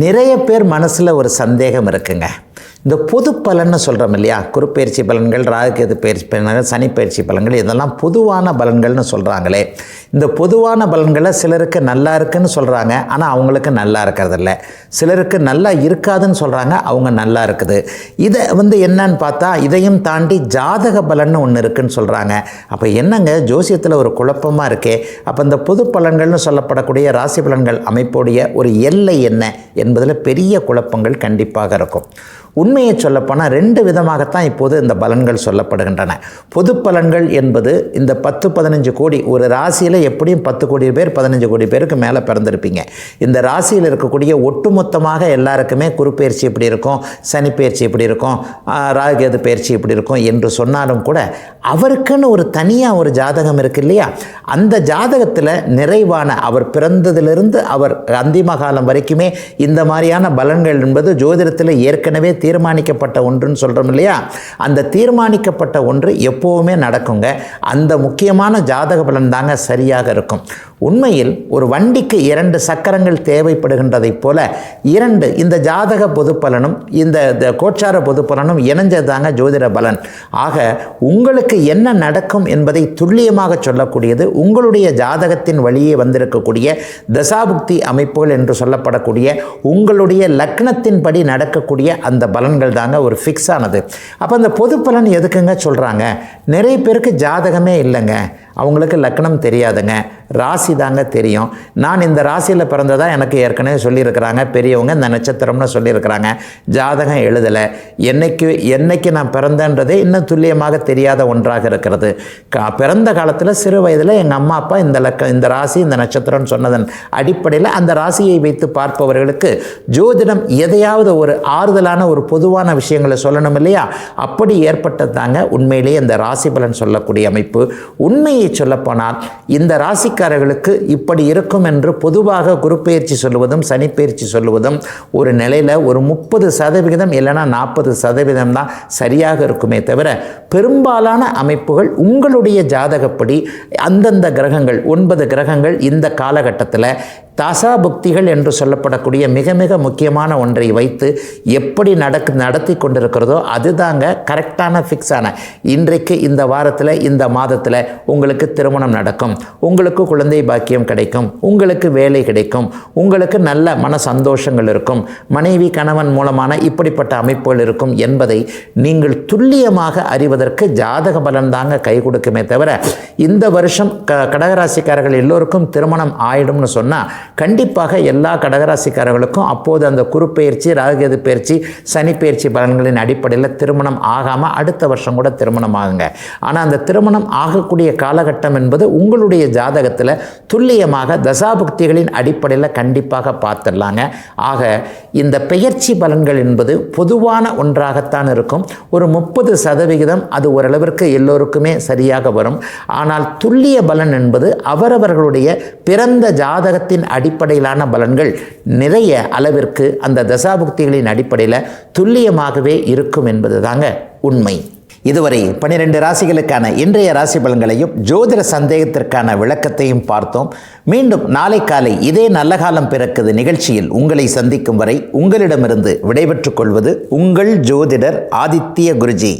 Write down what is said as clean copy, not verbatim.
நிறைய பேர் மனசில் ஒரு சந்தேகம் இருக்குங்க. இந்த பொது பலன்னு சொல்கிறோம் இல்லையா, குருப்பெயர்ச்சி பலன்கள், ராகுகேது பயிற்சி பலன்கள், சனி பயிற்சி பலன்கள், இதெல்லாம் பொதுவான பலன்கள்னு சொல்கிறாங்களே. இந்த பொதுவான பலன்களை சிலருக்கு நல்லா இருக்குன்னு சொல்கிறாங்க, ஆனால் அவங்களுக்கு நல்லா இருக்கிறதில்ல. சிலருக்கு நல்லா இருக்காதுன்னு சொல்கிறாங்க, அவங்க நல்லா இருக்குது. இதை என்னன்னு பார்த்தா இதையும் தாண்டி ஜாதக பலன்னு ஒன்று இருக்குன்னு சொல்கிறாங்க. அப்போ என்னங்க ஜோசியத்தில் ஒரு குழப்பமாக இருக்கே. அப்போ இந்த பொது பலன்கள்னு சொல்லப்படக்கூடிய ராசி பலன்கள் அமைப்புடைய ஒரு எல்லை என்ன என்பதில் பெரிய குழப்பங்கள் கண்டிப்பாக இருக்கும். உண்மையை சொல்லப்போனால் 2 விதமாகத்தான் இப்போது இந்த பலன்கள் சொல்லப்படுகின்றன. பொது பலன்கள் என்பது இந்த 10-15 கோடி, ஒரு ராசியில் எப்படியும் 10 கோடி பேர் 15 கோடி பேருக்கு மேலே பிறந்திருப்பீங்க. இந்த ராசியில் இருக்கக்கூடிய ஒட்டுமொத்தமாக எல்லாருக்குமே குருப்பெயர்ச்சி எப்படி இருக்கும், சனி பயிற்சி எப்படி இருக்கும், ராகுகேது பயிற்சி எப்படி இருக்கும் என்று சொன்னாலும் கூட அவருக்குன்னு ஒரு தனியாக ஒரு ஜாதகம் இருக்கு இல்லையா. அந்த ஜாதகத்தில் நிறைவான அவர் பிறந்ததிலிருந்து அவர் அந்திம காலம் வரைக்குமே இந்த மாதிரியான பலன்கள் என்பது ஜோதிடத்தில் ஏற்கனவே தீர்மானிக்கப்பட்ட ஒன்றுன்னு சொல்கிறோம் இல்லையா. அந்த தீர்மானிக்கப்பட்ட ஒன்று எப்போவுமே நடக்குங்க. அந்த முக்கியமான ஜாதக பலன் தாங்க சரியாக இருக்கும். உண்மையில் ஒரு வண்டிக்கு 2 சக்கரங்கள் தேவைப்படுகின்றதைப் போல 2 இந்த ஜாதக பொது பலனும் இந்த கோச்சார பொது பலனும் இணைஞ்சதாங்க ஜோதிட பலன். ஆக உங்களுக்கு என்ன நடக்கும் என்பதை துல்லியமாக சொல்லக்கூடியது உங்களுடைய ஜாதகத்தின் வழியே வந்திருக்கக்கூடிய தசாபுக்தி அமைப்புகள் என்று சொல்லப்படக்கூடிய உங்களுடைய லக்னத்தின்படி நடக்கக்கூடிய அந்த பலன்கள் தாங்க ஒரு ஃபிக்ஸ் ஆனது. அப்போ அந்த பொது பலன் எதுக்குங்க சொல்கிறாங்க? நிறைய பேருக்கு ஜாதகமே இல்லைங்க, அவங்களுக்கு லக்னம் தெரியாதுங்க, ராசி தாங்க தெரியும். நான் இந்த ராசியில் பிறந்ததா எனக்கு ஏற்கனவே சொல்லியிருக்கிறாங்க பெரியவங்க, இந்த நட்சத்திரம்னு சொல்லியிருக்கிறாங்க. ஜாதகம் எழுதலை, என்னைக்கு நான் பிறந்தன்றதே இன்னும் துல்லியமாக தெரியாத ஒன்றாக இருக்கிறது. பிறந்த காலத்தில் சிறு வயதில் எங்கள் அம்மா அப்பா இந்த ராசி இந்த நட்சத்திரம்னு சொன்னதன் அடிப்படையில் அந்த ராசியை வைத்து பார்ப்பவர்களுக்கு ஜோதிடம் எதையாவது ஒரு ஆறுதலான ஒரு பொதுவான விஷயங்களை சொல்லணும் இல்லையா. அப்படி ஏற்பட்டதாங்க உண்மையிலேயே இந்த ராசி பலன் சொல்லக்கூடிய அமைப்பு. உண்மையை சொல்லப்போனால் இந்த ராசிக்காரர்களுக்கு இப்படி இருக்கும் என்று பொதுவாக குருப்பெயர்ச்சி சொல்லுவதும் சனி பயிற்சி சொல்லுவதும் ஒரு நிலையில் ஒரு 30% இல்லைன்னா 40% தான் சரியாக இருக்குமே தவிர பெரும்பாலான அமைப்புகள் உங்களுடைய ஜாதகப்படி அந்தந்த கிரகங்கள் 9 கிரகங்கள் இந்த காலகட்டத்தில் தசாபுக்திகள் என்று சொல்லப்படக்கூடிய மிக மிக முக்கியமான ஒன்றை வைத்து எப்படி நடத்தி கொண்டிருக்கிறதோ அதுதாங்க கரெக்டான ஃபிக்ஸான. இன்றைக்கு இந்த வாரத்தில் இந்த மாதத்தில் உங்களுக்கு திருமணம் நடக்கும், உங்களுக்கு குழந்தை பாக்கியம் கிடைக்கும், உங்களுக்கு வேலை கிடைக்கும், உங்களுக்கு நல்ல மன சந்தோஷங்கள் இருக்கும், மனைவி கணவன் மூலமான இப்படிப்பட்ட அமைப்புகள் இருக்கும் என்பதை நீங்கள் துல்லியமாக அறிவதற்கு ஜாதக பலன் தாங்க கை கொடுக்குமே தவிர இந்த வருஷம் கடகராசிக்காரர்கள் எல்லோருக்கும் திருமணம் ஆயிடும்னு சொன்னால் கண்டிப்பாக எல்லா கடகராசிக்காரர்களுக்கும் அப்போது அந்த குருப்பெயர்ச்சி ராகுகேது பயிற்சி சனி பயிற்சி பலன்களின் அடிப்படையில் திருமணம் ஆகாமல் அடுத்த வருஷம் கூட திருமணம் ஆகுங்க. ஆனால் அந்த திருமணம் ஆகக்கூடிய காலகட்டம் என்பது உங்களுடைய ஜாதகத்தில் துல்லியமாக தசாபுக்திகளின் அடிப்படையில் கண்டிப்பாக பார்த்துடலாங்க. ஆக இந்த பெயர்ச்சி பலன்கள் என்பது பொதுவான ஒன்றாகத்தான் இருக்கும். ஒரு 30% அது ஓரளவிற்கு எல்லோருக்குமே சரியாக வரும். ஆனால் துல்லிய பலன் என்பது அவரவர்களுடைய பிறந்த ஜாதகத்தின் அடிப்படையிலான பலன்கள் நிறைய அளவிற்கு அந்த தசாபுக்திகளின் அடிப்படையில் துல்லியமாகவே இருக்கும் என்பது தாங்க உண்மை. இதுவரை 12 ராசிகளுக்கான இன்றைய ராசி பலன்களையும் ஜோதிட சந்தேகத்திற்கான விளக்கத்தையும் பார்த்தோம். மீண்டும் நாளை காலை இதே நல்ல காலம் பிறக்குது நிகழ்ச்சியில் உங்களை சந்திக்கும் வரை உங்களிடமிருந்து விடைபெற்றுக் கொள்வது உங்கள் ஜோதிடர் ஆதித்ய குருஜி.